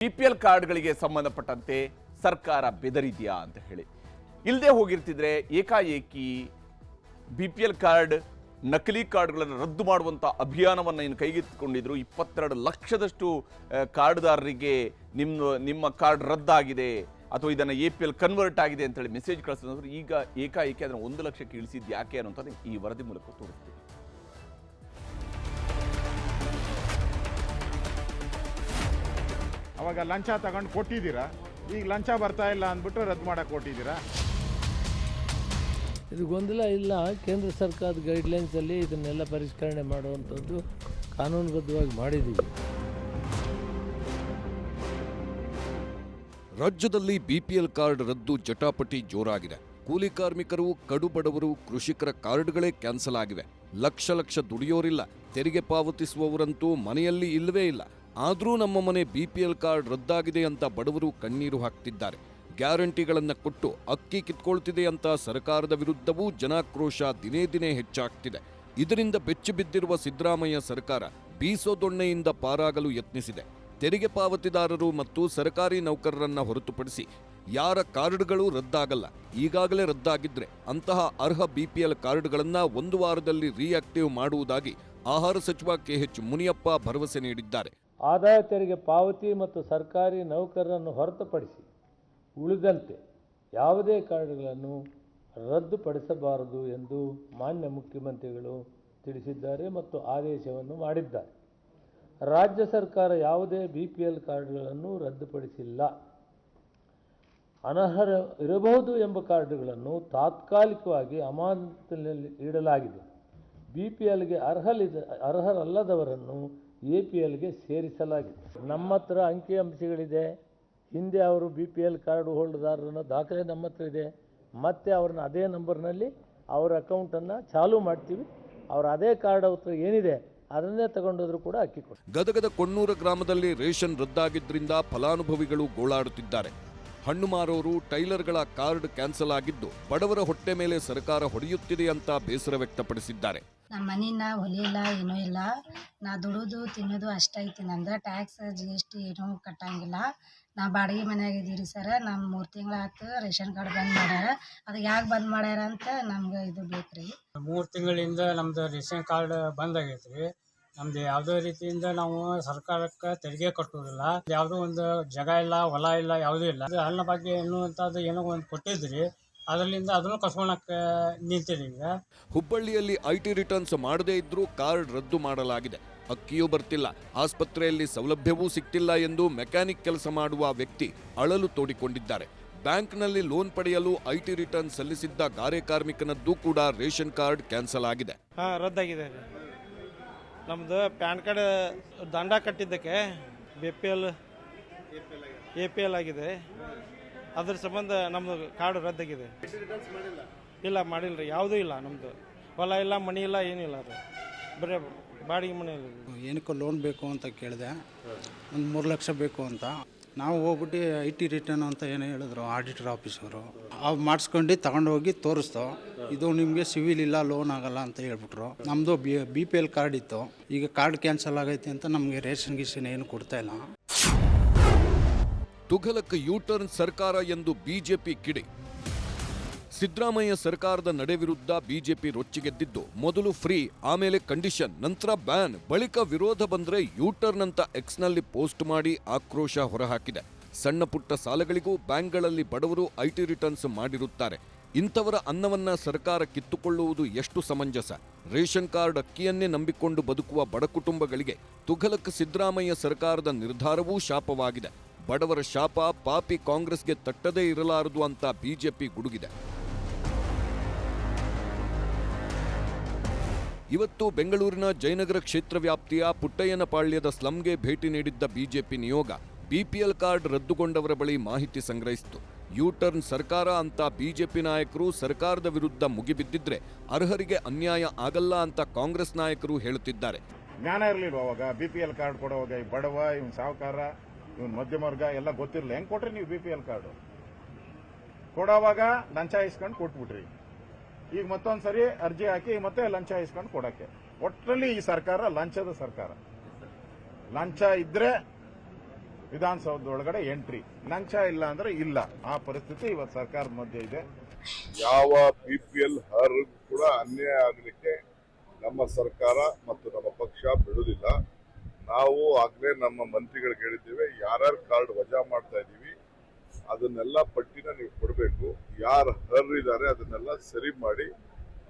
BPL ಕಾರ್ಡ್ಗಳಿಗೆ ಸಂಬಂಧಪಟ್ಟಂತೆ ಸರ್ಕಾರ ಬೆದರಿದೆಯಾ ಅಂತ ಹೇಳಿ ಇಲ್ಲದೆ ಹೋಗಿರ್ತಿದ್ರೆ ಏಕಾಏಕಿ BPL ಕಾರ್ಡ್ ನಕಲಿ ಕಾರ್ಡ್ಗಳನ್ನು ರದ್ದು ಮಾಡುವಂತ ಅಭಿಯಾನವನ್ನು ಇನ್ನು ಕೈಗೆತ್ತಿಕೊಂಡಿದ್ರು. 22 ಲಕ್ಷದಷ್ಟು ಕಾರ್ಡ್ದಾರರಿಗೆ ನಿಮ್ಮ ಕಾರ್ಡ್ ರದ್ದಾಗಿದೆ ಅಥವಾ ಇದನ್ನು APL ಕನ್ವರ್ಟ್ ಆಗಿದೆ ಅಂತ ಹೇಳಿ ಮೆಸೇಜ್ ಕಳಿಸಿದ್ರು. ಈಗ ಏಕಾಏಕಿ ಅದನ್ನು 1 ಲಕ್ಷಕ್ಕೆ ಇಳಿಸಿದ್ದು ಯಾಕೆ ಅನ್ನೋಂಥದ್ದು ಈ ವರದಿ ಮೂಲಕ ತೋರಿಸ್ತೀವಿ. ಅವಾಗ ಲಂಚ ತಗೊಂಡು ಕೊಟ್ಟಿದ್ದೀರಾ, ಈಗ ಲಂಚ ಬರ್ತಾ ಇಲ್ಲ ಅಂದ್ಬಿಟ್ಟು ರದ್ದು ಮಾಡಕ್ಕೆ ಕೊಟ್ಟಿದ್ದೀರಾ. ಇದು ಗೊಂದಲ ಇಲ್ಲ. ಕೇಂದ್ರ ಸರ್ಕಾರದ ಗೈಡ್ಲೈನ್ಸಲ್ಲಿ ಇದನ್ನೆಲ್ಲ ಪರಿಷ್ಕರಣೆ ಮಾಡುವಂಥದ್ದು ಕಾನೂನುಬದ್ಧವಾಗಿ ಮಾಡಿದ್ದೀವಿ. ರಾಜ್ಯದಲ್ಲಿ BPL ಕಾರ್ಡ್ ರದ್ದು ಜಟಾಪಟಿ ಜೋರಾಗಿದೆ. ಕೂಲಿ ಕಾರ್ಮಿಕರು, ಕಡುಬಡವರು, ಕೃಷಿಕರ ಕಾರ್ಡ್ಗಳೇ ಕ್ಯಾನ್ಸಲ್ ಆಗಿವೆ. ಲಕ್ಷ ದುಡಿಯೋರಿಲ್ಲ, ತೆರಿಗೆ ಪಾವತಿಸುವವರಂತೂ ಮನೆಯಲ್ಲಿ ಇಲ್ಲವೇ ಇಲ್ಲ. ಆದರೂ ನಮ್ಮ ಮನೆ BPL ಕಾರ್ಡ್ ರದ್ದಾಗಿದೆ ಅಂತ ಬಡವರು ಕಣ್ಣೀರು ಹಾಕ್ತಿದ್ದಾರೆ. ಗ್ಯಾರಂಟಿಗಳನ್ನು ಕೊಟ್ಟು ಅಕ್ಕಿ ಕಿತ್ಕೊಳ್ತಿದೆ ಅಂತ ಸರ್ಕಾರದ ವಿರುದ್ಧವೂ ಜನಾಕ್ರೋಶ ದಿನೇ ದಿನೇ ಹೆಚ್ಚಾಗ್ತಿದೆ. ಇದರಿಂದ ಬೆಚ್ಚಿ ಬಿದ್ದಿರುವ ಸಿದ್ದರಾಮಯ್ಯ ಸರ್ಕಾರ ಬೀಸೋದೊಣ್ಣೆಯಿಂದ ಪಾರಾಗಲು ಯತ್ನಿಸಿದೆ. ತೆರಿಗೆ ಪಾವತಿದಾರರು ಮತ್ತು ಸರ್ಕಾರಿ ನೌಕರರನ್ನ ಹೊರತುಪಡಿಸಿ ಯಾರ ಕಾರ್ಡ್ಗಳು ರದ್ದಾಗಲ್ಲ. ಈಗಾಗಲೇ ರದ್ದಾಗಿದ್ರೆ ಅಂತಹ ಅರ್ಹ BPL ಕಾರ್ಡ್ಗಳನ್ನು 1 ವಾರದಲ್ಲಿ ರಿಯಾಕ್ಟಿವ್ ಮಾಡುವುದಾಗಿ ಆಹಾರ ಸಚಿವ KH ಮುನಿಯಪ್ಪ ಭರವಸೆ ನೀಡಿದ್ದಾರೆ. ಆದಾಯ ತೆರಿಗೆ ಪಾವತಿ ಮತ್ತು ಸರ್ಕಾರಿ ನೌಕರರನ್ನು ಹೊರತುಪಡಿಸಿ ಉಳಿದಂತೆ ಯಾವುದೇ ಕಾರ್ಡ್ಗಳನ್ನು ರದ್ದುಪಡಿಸಬಾರದು ಎಂದು ಮಾನ್ಯ ಮುಖ್ಯಮಂತ್ರಿಗಳು ತಿಳಿಸಿದ್ದಾರೆ ಮತ್ತು ಆದೇಶವನ್ನು ಮಾಡಿದ್ದಾರೆ. ರಾಜ್ಯ ಸರ್ಕಾರ ಯಾವುದೇ BPL ಕಾರ್ಡ್ಗಳನ್ನು ರದ್ದುಪಡಿಸಿಲ್ಲ. ಅನರ್ಹ ಇರಬಹುದು ಎಂಬ ಕಾರ್ಡ್ಗಳನ್ನು ತಾತ್ಕಾಲಿಕವಾಗಿ ಅಮಾನತಿನಲ್ಲಿ ಇಡಲಾಗಿದೆ. BPLಗೆ ಅರ್ಹರಲ್ಲದವರನ್ನು APLಗೆ ಸೇರಿಸಲಾಗಿದೆ. ನಮ್ಮ ಹತ್ರ ಅಂಕಿಅಂಶಗಳಿದೆ. ಹಿಂದೆ ಅವರು BPL ಕಾರ್ಡ್ ಹೋಲ್ಡರ್ದಾರರ ದಾಖಲೆ ನಮ್ಮ ಹತ್ರ ಇದೆ. ಮತ್ತೆ ಅವ್ರನ್ನ ಅದೇ ನಂಬರ್ನಲ್ಲಿ ಅವರ ಅಕೌಂಟನ್ನು ಚಾಲೂ ಮಾಡ್ತೀವಿ. ಅವರ ಅದೇ ಕಾರ್ಡ್ ಹತ್ರ ಏನಿದೆ ಅದನ್ನೇ ತಗೊಂಡೋದ್ರು ಕೂಡ ಅಕ್ಕಿ ಕೊಡ್ತಾರೆ. ಗದಗದ ಕೊಣ್ಣೂರ ಗ್ರಾಮದಲ್ಲಿ ರೇಷನ್ ರದ್ದಾಗಿದ್ದರಿಂದ ಫಲಾನುಭವಿಗಳು ಗೋಳಾಡುತ್ತಿದ್ದಾರೆ. ಹಣ್ಣು ಮಾರೋರು, ಟೈಲರ್ಗಳ ಕಾರ್ಡ್ ಕ್ಯಾನ್ಸಲ್ ಆಗಿದ್ದು ಬಡವರ ಹೊಟ್ಟೆ ಮೇಲೆ ಸರ್ಕಾರ ಹೊಡೆಯುತ್ತಿದೆ ಅಂತ ಬೇಸರ ವ್ಯಕ್ತಪಡಿಸಿದ್ದಾರೆ. ನಮ್ಮ ಮನೆನ ಹೊಲಿಲ್ಲ, ಏನೂ ಇಲ್ಲ. ನಾ ದುಡಿದು ತಿನ್ನೋದು ಅಷ್ಟೈತಿ. ನಂದು ಟ್ಯಾಕ್ಸ್ GST ಏನೂ ಕಟ್ಟಂಗಿಲ್ಲ. ನಾ ಬಾಡಿಗೆ ಮನೆಯಾಗ ಇದ್ದೀರಿ ಸರ್. ನಮ್ಮ 3 ತಿಂಗಳಾಯ್ತು ರೇಷನ್ ಕಾರ್ಡ್ ಬಂದ್ ಮಾಡ್ಯಾರ. ಅದು ಯಾಕೆ ಬಂದ್ ಮಾಡ್ಯಾರ ಅಂತ ನಮ್ಗೆ ಇದು ಬೇಕು ರೀ. 3 ತಿಂಗಳಿಂದ ನಮ್ದು ರೇಷನ್ ಕಾರ್ಡ್ ಬಂದ್ ಆಗೈತೆ ರೀ. ನಮ್ದು ಯಾವುದೇ ರೀತಿಯಿಂದ ನಾವು ಸರ್ಕಾರಕ್ಕೆ ತೆರಿಗೆ ಕಟ್ಟೋದಿಲ್ಲ. ಯಾವುದೋ ಒಂದು ಜಾಗ ಇಲ್ಲ, ಹೊಲ ಇಲ್ಲ, ಯಾವುದೂ ಇಲ್ಲ. ಅನ್ನ ಬಗ್ಗೆ ಎನ್ನುವಂಥದ್ದು ಏನೋ ಒಂದು ಕೊಟ್ಟಿದ್ರಿ, ಅದರಿಂದ ಅದನ್ನು ಕಸ್ಕೊಳಕ್ಕೆ ನಿಂತಿದೆ. ಈಗ ಹುಬ್ಬಳ್ಳಿಯಲ್ಲಿ IT ರಿಟರ್ನ್ಸ್ ಮಾಡದೇ ಇದ್ರೂ ಕಾರ್ಡ್ ರದ್ದು ಮಾಡಲಾಗಿದೆ. ಅಕ್ಕಿಯೂ ಬರ್ತಿಲ್ಲ, ಆಸ್ಪತ್ರೆಯಲ್ಲಿ ಸೌಲಭ್ಯವೂ ಸಿಗ್ತಿಲ್ಲ ಎಂದು ಮೆಕ್ಯಾನಿಕ್ ಕೆಲಸ ಮಾಡುವ ವ್ಯಕ್ತಿ ಅಳಲು ತೋಡಿಕೊಂಡಿದ್ದಾರೆ. ಬ್ಯಾಂಕ್ನಲ್ಲಿ ಲೋನ್ ಪಡೆಯಲು IT ರಿಟರ್ನ್ ಸಲ್ಲಿಸಿದ್ದ ಗಾರೆ ಕಾರ್ಮಿಕನದ್ದು ಕೂಡ ರೇಷನ್ ಕಾರ್ಡ್ ಕ್ಯಾನ್ಸಲ್ ಆಗಿದೆ. ರದ್ದಾಗಿದೆ. ನಮ್ದು ಪ್ಯಾನ್ ಕಾರ್ಡ್ ದಂಡ ಕಟ್ಟಿದ್ದಕ್ಕೆ APL ಆಗಿದೆ. ಅದ್ರ ಸಂಬಂಧ ನಮ್ಮದು ಕಾರ್ಡ್ ರದ್ದಾಗಿದೆ. ಇಲ್ಲ, ಮಾಡಿಲ್ಲ ರೀ. ಯಾವುದೂ ಇಲ್ಲ. ನಮ್ಮದು ಹೊಲ ಇಲ್ಲ, ಮನೆ ಇಲ್ಲ, ಏನಿಲ್ಲ. ಅದು ಬರೀ ಬಾಡಿಗೆ ಮನೆ ಇಲ್ಲ. ಏನಕ್ಕೆ ಲೋನ್ ಬೇಕು ಅಂತ ಕೇಳಿದೆ. ಒಂದು 3 ಲಕ್ಷ ಬೇಕು ಅಂತ. ನಾವು ಹೋಗ್ಬಿಟ್ಟು IT ರಿಟರ್ನ್ ಅಂತ ಏನೋ ಹೇಳಿದ್ರು ಆಡಿಟರ್ ಆಫೀಸರು. ಅವು ಮಾಡಿಸ್ಕೊಂಡು ತಗೊಂಡೋಗಿ ತೋರಿಸ್ತೋ, ಇದು ನಿಮಗೆ ಸಿವಿಲ್ ಇಲ್ಲ, ಲೋನ್ ಆಗಲ್ಲ ಅಂತ ಹೇಳ್ಬಿಟ್ರು. ನಮ್ಮದು BPL ಕಾರ್ಡ್ ಇತ್ತು. ಈಗ ಕಾರ್ಡ್ ಕ್ಯಾನ್ಸಲ್ ಆಗೈತೆ ಅಂತ ನಮಗೆ ರೇಷನ್ ಗೀಷನ್ ಏನು ಕೊಡ್ತಾ ಇಲ್ಲ. ತುಘಲಕ್ ಯೂಟರ್ನ್ ಸರ್ಕಾರ ಎಂದು ಬಿಜೆಪಿ ಕಿಡಿ. ಸಿದ್ದರಾಮಯ್ಯ ಸರ್ಕಾರದ ನಡೆ ವಿರುದ್ಧ ಬಿಜೆಪಿ ರೊಚ್ಚಿಗೆದ್ದಿದ್ದು ಮೊದಲು ಫ್ರೀ, ಆಮೇಲೆ ಕಂಡೀಷನ್, ನಂತರ ಬ್ಯಾನ್, ಬಳಿಕ ವಿರೋಧ ಬಂದ್ರೆ ಯೂಟರ್ನ್ ಅಂತ ಎಕ್ಸ್ನಲ್ಲಿ ಪೋಸ್ಟ್ ಮಾಡಿ ಆಕ್ರೋಶ ಹೊರಹಾಕಿದೆ. ಸಣ್ಣ ಪುಟ್ಟ ಸಾಲಗಳಿಗೂ ಬ್ಯಾಂಕ್ಗಳಲ್ಲಿ ಬಡವರು IT ರಿಟರ್ನ್ಸ್ ಮಾಡಿರುತ್ತಾರೆ. ಇಂಥವರ ಅನ್ನವನ್ನ ಸರ್ಕಾರ ಕಿತ್ತುಕೊಳ್ಳುವುದು ಎಷ್ಟು ಸಮಂಜಸ? ರೇಷನ್ ಕಾರ್ಡ್ ಅಕ್ಕಿಯನ್ನೇ ನಂಬಿಕೊಂಡು ಬದುಕುವ ಬಡ ಕುಟುಂಬಗಳಿಗೆ ತುಘಲಕ್ ಸಿದ್ದರಾಮಯ್ಯ ಸರ್ಕಾರದ ನಿರ್ಧಾರವೂ ಶಾಪವಾಗಿದೆ. ಬಡವರ ಶಾಪ ಪಾಪಿ ಕಾಂಗ್ರೆಸ್ಗೆ ತಟ್ಟದೇ ಇರಲಾರದು ಅಂತ ಬಿಜೆಪಿ ಗುಡುಗಿದೆ. ಇವತ್ತು ಬೆಂಗಳೂರಿನ ಜಯನಗರ ಕ್ಷೇತ್ರ ವ್ಯಾಪ್ತಿಯ ಪುಟ್ಟಯ್ಯನಪಾಳ್ಯದ ಸ್ಲಂಗೆ ಭೇಟಿ ನೀಡಿದ್ದ ಬಿಜೆಪಿ ನಿಯೋಗ BPL ಕಾರ್ಡ್ ರದ್ದುಗೊಂಡವರ ಬಳಿ ಮಾಹಿತಿ ಸಂಗ್ರಹಿಸಿತು. ಯೂಟರ್ನ್ ಸರ್ಕಾರ ಅಂತ ಬಿಜೆಪಿ ನಾಯಕರು ಸರ್ಕಾರದ ವಿರುದ್ಧ ಮುಗಿಬಿದ್ದಿದ್ರೆ ಅರ್ಹರಿಗೆ ಅನ್ಯಾಯ ಆಗಲ್ಲ ಅಂತ ಕಾಂಗ್ರೆಸ್ ನಾಯಕರು ಹೇಳುತ್ತಿದ್ದಾರೆ. ಜ್ಞಾನ ಇರಲಿಲ್ವ ಅವಾಗ? BPL ಕಾರ್ಡ್ ಕೊಡುವಾಗ ಈ ಬಡವ, ಇವನ್ ಸಾಹುಕಾರ, ಇವನ್ ಮಧ್ಯಮ ವರ್ಗ ಎಲ್ಲ ಗೊತ್ತಿರಲಿಲ್ಲ. ಹೆಂಗ್ ಕೊಟ್ರಿ ನೀವು BPL ಕಾರ್ಡ್? ಕೊಡೋವಾಗ ಲಂಚ ಇಸ್ಕೊಂಡು ಕೊಟ್ಬಿಟ್ರಿ. ಈಗ ಮತ್ತೊಂದ್ಸರಿ ಅರ್ಜಿ ಹಾಕಿ ಮತ್ತೆ ಲಂಚ ಇಸ್ಕೊಂಡು ಕೊಡಕ್ಕೆ. ಒಟ್ಟಲ್ಲಿ ಈ ಸರ್ಕಾರ ಲಂಚದ ಸರ್ಕಾರ. ಲಂಚ ಇದ್ರೆ ವಿಧಾನಸೌಧದೊಳಗಡೆ ಎಂಟ್ರಿ, ಲಂಚ ಇಲ್ಲ ಅಂದ್ರೆ ಇಲ್ಲ. ಆ ಪರಿಸ್ಥಿತಿ ಇವತ್ತು ಸರ್ಕಾರದ ಮಧ್ಯೆ ಇದೆ. ಯಾವ BPL ಅರ್ಹರಿಗೂ ಕೂಡ ಅನ್ಯಾಯ ಆಗಲಿಕ್ಕೆ ನಮ್ಮ ಸರ್ಕಾರ ಮತ್ತು ನಮ್ಮ ಪಕ್ಷ ಬಿಡುವುದಿಲ್ಲ. ನಾವು ಆಗ್ಲೇ ನಮ್ಮ ಮಂತ್ರಿಗಳಿಗೆ ಹೇಳಿದ್ದೇವೆ, ಯಾರ್ಯಾರು ಕಾರ್ಡ್ ವಜಾ ಮಾಡ್ತಾ ಇದೀವಿ ಅದನ್ನೆಲ್ಲ ಪಟ್ಟಿನ ನೀವು ಕೊಡಬೇಕು. ಯಾರು ಅರ್ಹರಿದ್ದಾರೆ ಅದನ್ನೆಲ್ಲ ಸರಿ ಮಾಡಿ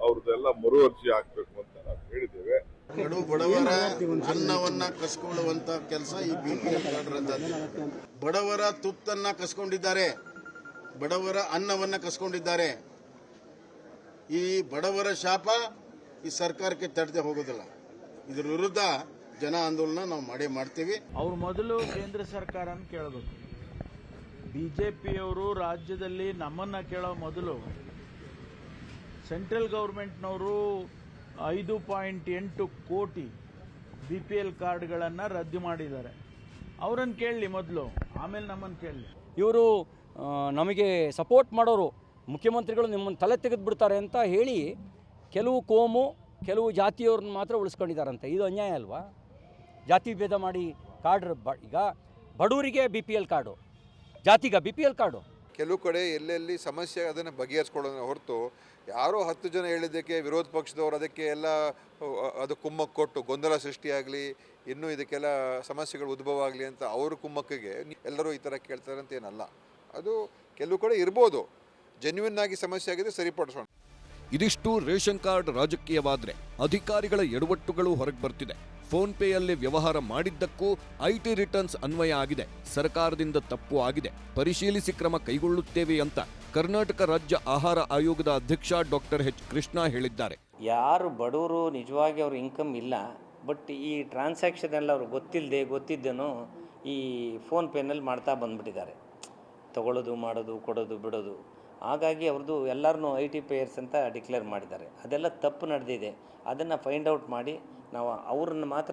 ಅವ್ರದ್ದೆಲ್ಲ ಮರು ಅರ್ಜಿ ಹಾಕಬೇಕು ಅಂತ ನಾವು ಹೇಳಿದ್ದೇವೆ. ಬಡವರ ಅನ್ನವನ್ನ ಕಸ್ಕೊಳ್ಳುವಂತ ಕೆಲಸ ಈ BPL ಕಾರ್ಡ್ ರದ್ದಾಗಿದೆ. ಬಡವರ ತುತ್ತನ್ನ ಕಸ್ಕೊಂಡಿದ್ದಾರೆ, ಬಡವರ ಅನ್ನವನ್ನ ಕಸ್ಕೊಂಡಿದ್ದಾರೆ. ಈ ಬಡವರ ಶಾಪ ಈ ಸರ್ಕಾರಕ್ಕೆ ತಡೆದೇ ಹೋಗೋದಿಲ್ಲ. ಇದ್ರ ವಿರುದ್ಧ ಜನ ಆಂದೋಲನ ನಾವು ಮಾಡ್ತೀವಿ. ಅವ್ರು ಮೊದಲು ಕೇಂದ್ರ ಸರ್ಕಾರನ ಕೇಳಬೇಕು. BJPಯವರು ರಾಜ್ಯದಲ್ಲಿ ನಮ್ಮನ್ನ ಕೇಳೋ ಮೊದಲು ಸೆಂಟ್ರಲ್ ಗೌರ್ಮೆಂಟ್ನವರು 5.8 ಕೋಟಿ BPL ಕಾರ್ಡ್ಗಳನ್ನು ರದ್ದು ಮಾಡಿದ್ದಾರೆ. ಅವರನ್ನು ಕೇಳಲಿ ಮೊದಲು, ಆಮೇಲೆ ನಮ್ಮನ್ನು ಕೇಳಲಿ. ಇವರು ನಮಗೆ ಸಪೋರ್ಟ್ ಮಾಡೋರು, ಮುಖ್ಯಮಂತ್ರಿಗಳು ನಿಮ್ಮನ್ನು ತಲೆ ತೆಗೆದು ಬಿಡ್ತಾರೆ ಅಂತ ಹೇಳಿ ಕೆಲವು ಕೋಮು ಕೆಲವು ಜಾತಿಯವ್ರನ್ನ ಮಾತ್ರ ಉಳಿಸ್ಕೊಂಡಿದ್ದಾರಂತೆ. ಇದು ಅನ್ಯಾಯ ಅಲ್ವಾ? ಜಾತಿ ಭೇದ ಮಾಡಿ ಕಾರ್ಡ್ ಈಗ ಬಡವರಿಗೆ BPL ಕಾರ್ಡು, ಜಾತಿಗ BPL ಕಾರ್ಡು. ಕೆಲವು ಕಡೆ ಎಲ್ಲೆಲ್ಲಿ ಸಮಸ್ಯೆ ಅದನ್ನು ಬಗೆಹರಿಸ್ಕೊಳ್ಳೋಣ ಹೊರತು ಯಾರೋ 10 ಜನ ಹೇಳಿದ್ದಕ್ಕೆ ವಿರೋಧ ಪಕ್ಷದವರು ಅದಕ್ಕೆ ಎಲ್ಲ ಅದು ಕುಮ್ಮಕ್ಕು ಕೊಟ್ಟು ಗೊಂದಲ ಸೃಷ್ಟಿಯಾಗಲಿ, ಇನ್ನೂ ಇದಕ್ಕೆಲ್ಲ ಸಮಸ್ಯೆಗಳು ಉದ್ಭವ ಆಗಲಿ ಅಂತ ಅವ್ರ ಕುಮ್ಮಕ್ಕಿಗೆ ಎಲ್ಲರೂ ಈ ಥರ ಕೇಳ್ತಾರೆ ಅಂತ ಏನಲ್ಲ. ಅದು ಕೆಲವು ಕಡೆ ಇರ್ಬೋದು, ಜೆನ್ಯೂನ್ ಆಗಿ ಸಮಸ್ಯೆ ಆಗಿದೆ, ಸರಿಪಡಿಸೋಣ. ಇದಿಷ್ಟು ರೇಷನ್ ಕಾರ್ಡ್ ರಾಜಕೀಯವಾದ್ರೆ ಅಧಿಕಾರಿಗಳ ಎಡವಟ್ಟುಗಳು ಹೊರಗೆ ಬರ್ತಿದೆ. ಫೋನ್ ಪೇಯಲ್ಲಿ ವ್ಯವಹಾರ ಮಾಡಿದ್ದಕ್ಕೂ IT ರಿಟರ್ನ್ಸ್ ಅನ್ವಯ ಆಗಿದೆ. ಸರ್ಕಾರದಿಂದ ತಪ್ಪು ಆಗಿದೆ, ಪರಿಶೀಲಿಸಿ ಕ್ರಮ ಕೈಗೊಳ್ಳುತ್ತೇವೆ ಅಂತ ಕರ್ನಾಟಕ ರಾಜ್ಯ ಆಹಾರ ಆಯೋಗದ ಅಧ್ಯಕ್ಷ ಡಾಕ್ಟರ್ H. ಕೃಷ್ಣ ಹೇಳಿದ್ದಾರೆ. ಯಾರು ಬಡವರು ನಿಜವಾಗಿ ಅವ್ರ ಇನ್ಕಮ್ ಇಲ್ಲ, ಬಟ್ ಈ ಟ್ರಾನ್ಸಾಕ್ಷನ್ ಎಲ್ಲ ಅವ್ರು ಗೊತ್ತಿದ್ದೇನೋ ಈ ಫೋನ್ ಪೇನಲ್ಲಿ ಮಾಡ್ತಾ ಬಂದ್ಬಿಟ್ಟಿದ್ದಾರೆ. ತಗೊಳ್ಳೋದು, ಮಾಡೋದು, ಕೊಡೋದು, ಬಿಡೋದು. ಹಾಗಾಗಿ ಅವ್ರದ್ದು ಎಲ್ಲರನ್ನೂ IT ಪೇಯರ್ಸ್ ಅಂತ ಡಿಕ್ಲೇರ್ ಮಾಡಿದ್ದಾರೆ. ಅದೆಲ್ಲ ತಪ್ಪು ನಡೆದಿದೆ. ಅದನ್ನು ಫೈಂಡ್ ಔಟ್ ಮಾಡಿ ನಾವು ಅವ್ರನ್ನ ಮಾತ್ರ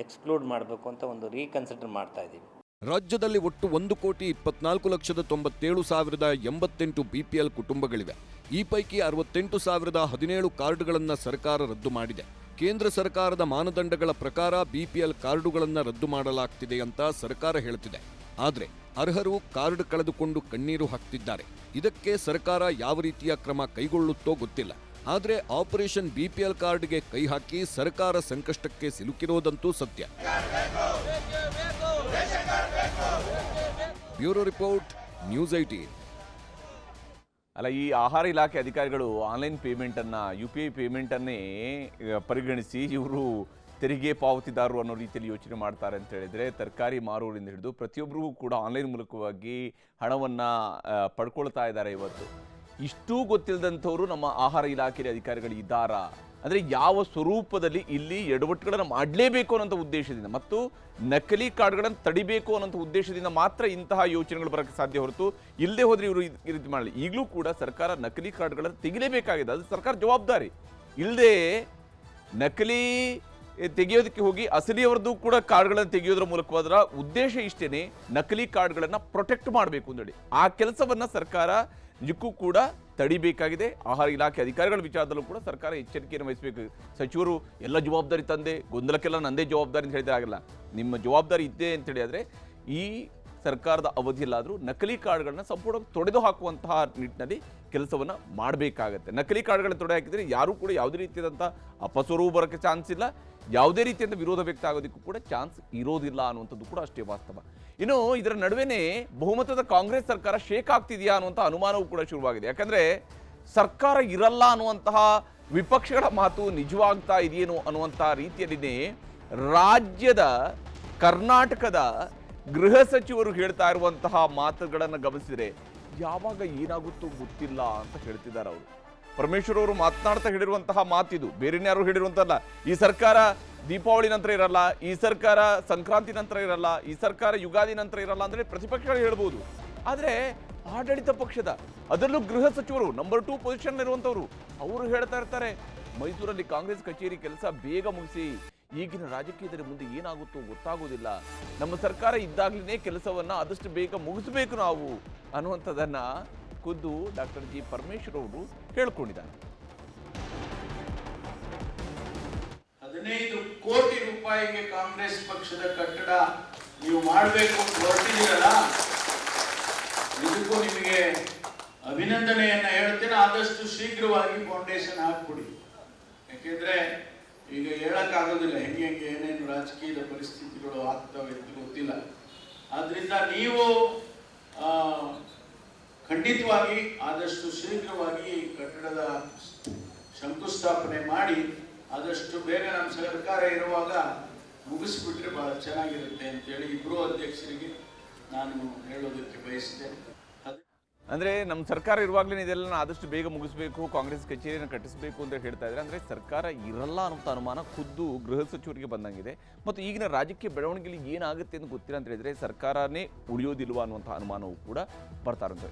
ಎಕ್ಸ್ಕ್ಲೂಡ್ ಮಾಡಬೇಕು ಅಂತ ಒಂದು ರೀಕನ್ಸಿಡರ್ ಮಾಡ್ತಾ ಇದ್ದೀವಿ. ರಾಜ್ಯದಲ್ಲಿ ಒಟ್ಟು 1,24,97,088 BPL ಕುಟುಂಬಗಳಿವೆ. ಈ ಪೈಕಿ 68,017 ಕಾರ್ಡ್ಗಳನ್ನು ಸರ್ಕಾರ ರದ್ದು ಮಾಡಿದೆ. ಕೇಂದ್ರ ಸರ್ಕಾರದ ಮಾನದಂಡಗಳ ಪ್ರಕಾರ BPL ಕಾರ್ಡುಗಳನ್ನು ರದ್ದು ಮಾಡಲಾಗ್ತಿದೆ ಅಂತ ಸರ್ಕಾರ ಹೇಳ್ತಿದೆ. ಆದರೆ ಅರ್ಹರು ಕಾರ್ಡ್ ಕಳೆದುಕೊಂಡು ಕಣ್ಣೀರು ಹಾಕ್ತಿದ್ದಾರೆ. ಇದಕ್ಕೆ ಸರ್ಕಾರ ಯಾವ ರೀತಿಯ ಕ್ರಮ ಕೈಗೊಳ್ಳುತ್ತೋ ಗೊತ್ತಿಲ್ಲ. ಆದರೆ ಆಪರೇಷನ್ BPL ಕಾರ್ಡ್ಗೆ ಕೈ ಹಾಕಿ ಸರ್ಕಾರ ಸಂಕಷ್ಟಕ್ಕೆ ಸಿಲುಕಿರೋದಂತೂ ಸತ್ಯ. Bureau report, news 18. ಅಲ್ಲ, ಈ ಆಹಾರ ಇಲಾಖೆ ಅಧಿಕಾರಿಗಳು ಆನ್ಲೈನ್ ಪೇಮೆಂಟನ್ನು, UPI ಪೇಮೆಂಟನ್ನೇ ಪರಿಗಣಿಸಿ ಇವರು ತೆರಿಗೆ ಪಾವತಿದಾರರು ಅನ್ನೋ ರೀತಿಯಲ್ಲಿ ಯೋಚನೆ ಮಾಡ್ತಾರೆ ಅಂತ ಹೇಳಿದರೆ, ತರಕಾರಿ ಮಾರುವವರಿಂದ ಹಿಡಿದು ಪ್ರತಿಯೊಬ್ಬರಿಗೂ ಕೂಡ ಆನ್ಲೈನ್ ಮೂಲಕವಾಗಿ ಹಣವನ್ನು ಪಡ್ಕೊಳ್ತಾ ಇದ್ದಾರೆ. ಇವತ್ತು ಇಷ್ಟೂ ಗೊತ್ತಿಲ್ಲದಂಥವರು ನಮ್ಮ ಆಹಾರ ಇಲಾಖೆ ಅಧಿಕಾರಿಗಳು ಇದ್ದಾರಾ? ಅಂದರೆ ಯಾವ ಸ್ವರೂಪದಲ್ಲಿ ಇಲ್ಲಿ ಎಡವಟ್ಟುಗಳನ್ನು ಮಾಡಲೇಬೇಕು ಅನ್ನೋಂಥ ಉದ್ದೇಶದಿಂದ ಮತ್ತು ನಕಲಿ ಕಾರ್ಡ್ಗಳನ್ನು ತಡಿಬೇಕು ಅನ್ನೋಂಥ ಉದ್ದೇಶದಿಂದ ಮಾತ್ರ ಇಂತಹ ಯೋಚನೆಗಳು ಬರೋಕ್ಕೆ ಸಾಧ್ಯ ಹೊರತು ಇಲ್ಲದೆ ಹೋದರೆ ಇವರು ಈ ರೀತಿ ಮಾಡಲಿ. ಈಗಲೂ ಕೂಡ ಸರ್ಕಾರ ನಕಲಿ ಕಾರ್ಡ್ಗಳನ್ನು ತೆಗಿಲೇಬೇಕಾಗಿದೆ, ಅದು ಸರ್ಕಾರ ಜವಾಬ್ದಾರಿ. ಇಲ್ಲದೆ ನಕಲಿ ತೆಗೆಯೋದಕ್ಕೆ ಹೋಗಿ ಅಸಲಿಯವರದ್ದು ಕೂಡ ಕಾರ್ಡ್ಗಳನ್ನು ತೆಗೆಯೋದ್ರ ಮೂಲಕವಾದ್ರ ಉದ್ದೇಶ ಇಷ್ಟೇನೆ, ನಕಲಿ ಕಾರ್ಡ್ಗಳನ್ನು ಪ್ರೊಟೆಕ್ಟ್ ಮಾಡಬೇಕು ಅಂತೇಳಿ. ಆ ಕೆಲಸವನ್ನು ಸರ್ಕಾರ ನಿಜಕ್ಕೂ ಕೂಡ ತಡಿಬೇಕಾಗಿದೆ. ಆಹಾರ ಇಲಾಖೆ ಅಧಿಕಾರಿಗಳ ವಿಚಾರದಲ್ಲೂ ಕೂಡ ಸರ್ಕಾರ ಎಚ್ಚರಿಕೆಯನ್ನು ವಹಿಸಬೇಕು. ಸಚಿವರು ಎಲ್ಲ ಜವಾಬ್ದಾರಿ ತಂದೆ, ಗೊಂದಲಕ್ಕೆಲ್ಲ ನಂದೇ ಜವಾಬ್ದಾರಿ ಅಂತ ಹೇಳಿದ್ರೆ ಆಗಲ್ಲ. ನಿಮ್ಮ ಜವಾಬ್ದಾರಿ ಇದ್ದೇ ಅಂತೇಳಿ ಆದರೆ ಈ ಸರ್ಕಾರದ ಅವಧಿಯಲ್ಲಾದರೂ ನಕಲಿ ಕಾರ್ಡ್ಗಳನ್ನ ಸಂಪೂರ್ಣ ತೊಡೆದು ಹಾಕುವಂತಹ ನಿಟ್ಟಿನಲ್ಲಿ ಕೆಲಸವನ್ನು ಮಾಡಬೇಕಾಗತ್ತೆ. ನಕಲಿ ಕಾರ್ಡ್ಗಳನ್ನ ತೊಡೆ ಹಾಕಿದರೆ ಯಾರೂ ಕೂಡ ಯಾವುದೇ ರೀತಿಯಾದಂಥ ಅಪಸ್ವರವೂ ಬರೋಕ್ಕೆ ಚಾನ್ಸ್ ಇಲ್ಲ, ಯಾವುದೇ ರೀತಿಯಿಂದ ವಿರೋಧ ವ್ಯಕ್ತ ಆಗೋದಕ್ಕೂ ಕೂಡ ಚಾನ್ಸ್ ಇರೋದಿಲ್ಲ ಅನ್ನುವಂಥದ್ದು ಕೂಡ ಅಷ್ಟೇ ವಾಸ್ತವ. ಇನ್ನು ಇದರ ನಡುವೆನೇ ಬಹುಮತದ ಕಾಂಗ್ರೆಸ್ ಸರ್ಕಾರ ಶೇಕ್ ಆಗ್ತಿದೆಯಾ ಅನ್ನುವಂಥ ಅನುಮಾನವೂ ಕೂಡ ಶುರುವಾಗಿದೆ. ಯಾಕಂದರೆ ಸರ್ಕಾರ ಇರಲ್ಲ ಅನ್ನುವಂತಹ ವಿಪಕ್ಷಗಳ ಮಾತು ನಿಜವಾಗ್ತಾ ಇದೆಯೇನೋ ಅನ್ನುವಂಥ ರೀತಿಯಲ್ಲಿನೇ ರಾಜ್ಯದ ಕರ್ನಾಟಕದ ಗೃಹ ಸಚಿವರು ಹೇಳ್ತಾ ಇರುವಂತಹ ಮಾತುಗಳನ್ನು ಗಮನಿಸಿದರೆ ಯಾವಾಗ ಏನಾಗುತ್ತೋ ಗೊತ್ತಿಲ್ಲ ಅಂತ ಹೇಳ್ತಿದ್ದಾರೆ ಅವರು. ಪರಮೇಶ್ವರ್ ಅವರು ಮಾತನಾಡ್ತಾ ಹೇಳಿರುವಂತಹ ಮಾತಿದು, ಬೇರೆನ್ಯಾರು ಹೇಳಿರುವಂತಲ್ಲ. ಈ ಸರ್ಕಾರ ದೀಪಾವಳಿ ನಂತರ ಇರಲ್ಲ, ಈ ಸರ್ಕಾರ ಸಂಕ್ರಾಂತಿ ನಂತರ ಇರಲ್ಲ, ಈ ಸರ್ಕಾರ ಯುಗಾದಿ ನಂತರ ಇರಲ್ಲ ಅಂದರೆ ಪ್ರತಿಪಕ್ಷಗಳು ಹೇಳ್ಬೋದು. ಆದರೆ ಆಡಳಿತ ಪಕ್ಷದ, ಅದರಲ್ಲೂ ಗೃಹ ಸಚಿವರು ನಂಬರ್ 2 ಪೊಸಿಷನ್ ಇರುವಂಥವ್ರು, ಅವರು ಹೇಳ್ತಾ ಇರ್ತಾರೆ ಮೈಸೂರಲ್ಲಿ ಕಾಂಗ್ರೆಸ್ ಕಚೇರಿ ಕೆಲಸ ಬೇಗ ಮುಗಿಸಿ, ಈಗಿನ ರಾಜಕೀಯದಲ್ಲಿ ಮುಂದೆ ಏನಾಗುತ್ತೋ ಗೊತ್ತಾಗೋದಿಲ್ಲ, ನಮ್ಮ ಸರ್ಕಾರ ಇದ್ದಾಗಲೇ ಕೆಲಸವನ್ನು ಆದಷ್ಟು ಬೇಗ ಮುಗಿಸಬೇಕು ನಾವು ಅನ್ನುವಂಥದ್ದನ್ನ ಖುದ್ದು ಡಾಕ್ಟರ್ ಜಿ ಪರಮೇಶ್ವರ್ ಅವರು ಹೇಳ್ಕೊಂಡಿದ್ದಾರೆ. 15 ಕೋಟಿ ರೂಪಾಯಿಗೆ ಕಾಂಗ್ರೆಸ್ ಪಕ್ಷದ ಕಟ್ಟಡ ನೀವು ಮಾಡಬೇಕು ಅಂತ ಹೊರಟಿದ್ದೀರಲ್ಲ, ಇದಕ್ಕೂ ನಿಮಗೆ ಅಭಿನಂದನೆಯನ್ನು ಹೇಳ್ತೇನೆ. ಆದಷ್ಟು ಶೀಘ್ರವಾಗಿ ಫೌಂಡೇಶನ್ ಹಾಕ್ಬಿಡಿ. ಯಾಕೆಂದರೆ ಈಗ ಹೇಳೋಕ್ಕಾಗೋದಿಲ್ಲ ಹೆಂಗೆ ಏನೇನು ರಾಜಕೀಯದ ಪರಿಸ್ಥಿತಿಗಳು ಆಗ್ತವೆ ಅಂತ ಗೊತ್ತಿಲ್ಲ. ಆದ್ದರಿಂದ ನೀವು ಖಂಡಿತವಾಗಿ ಆದಷ್ಟು ಶೀಘ್ರವಾಗಿ ಕಟ್ಟಡದ ಶಂಕುಸ್ಥಾಪನೆ ಮಾಡಿ ಆದಷ್ಟು ಬೇಗ ನಮ್ಮ ಸರ್ಕಾರ ಇರುವಾಗ ಮುಗಿಸ್ಬಿಟ್ರೆ ಭಾಳ ಚೆನ್ನಾಗಿರುತ್ತೆ ಅಂತೇಳಿ ಇಬ್ಬರು ಅಧ್ಯಕ್ಷರಿಗೆ ನಾನು ಹೇಳೋದಕ್ಕೆ ಬಯಸಿದೆ. ಅಂದರೆ ನಮ್ಮ ಸರ್ಕಾರ ಇರುವಾಗಲೇ ಇದೆಲ್ಲ ಆದಷ್ಟು ಬೇಗ ಮುಗಿಸ್ಬೇಕು, ಕಾಂಗ್ರೆಸ್ ಕಚೇರಿಯನ್ನು ಕಟ್ಟಿಸಬೇಕು ಅಂತ ಹೇಳ್ತಾ ಇದ್ದಾರೆ. ಅಂದರೆ ಸರ್ಕಾರ ಇರಲ್ಲ ಅನ್ನೋ ಅನುಮಾನ ಖುದ್ದು ಗೃಹ ಸಚಿವರಿಗೆ ಬಂದಂಗಿದೆ. ಮತ್ತು ಈಗಿನ ರಾಜಕೀಯ ಬೆಳವಣಿಗೆಯಲ್ಲಿ ಏನಾಗುತ್ತೆ ಅಂತ ಗೊತ್ತಿಲ್ಲ ಅಂತ ಹೇಳಿದರೆ ಸರ್ಕಾರನೇ ಉಳಿಯೋದಿಲ್ವಾ ಅನ್ನುವಂಥ ಅನುಮಾನವೂ ಕೂಡ ಬರ್ತಾ ಇರುತ್ತೆ.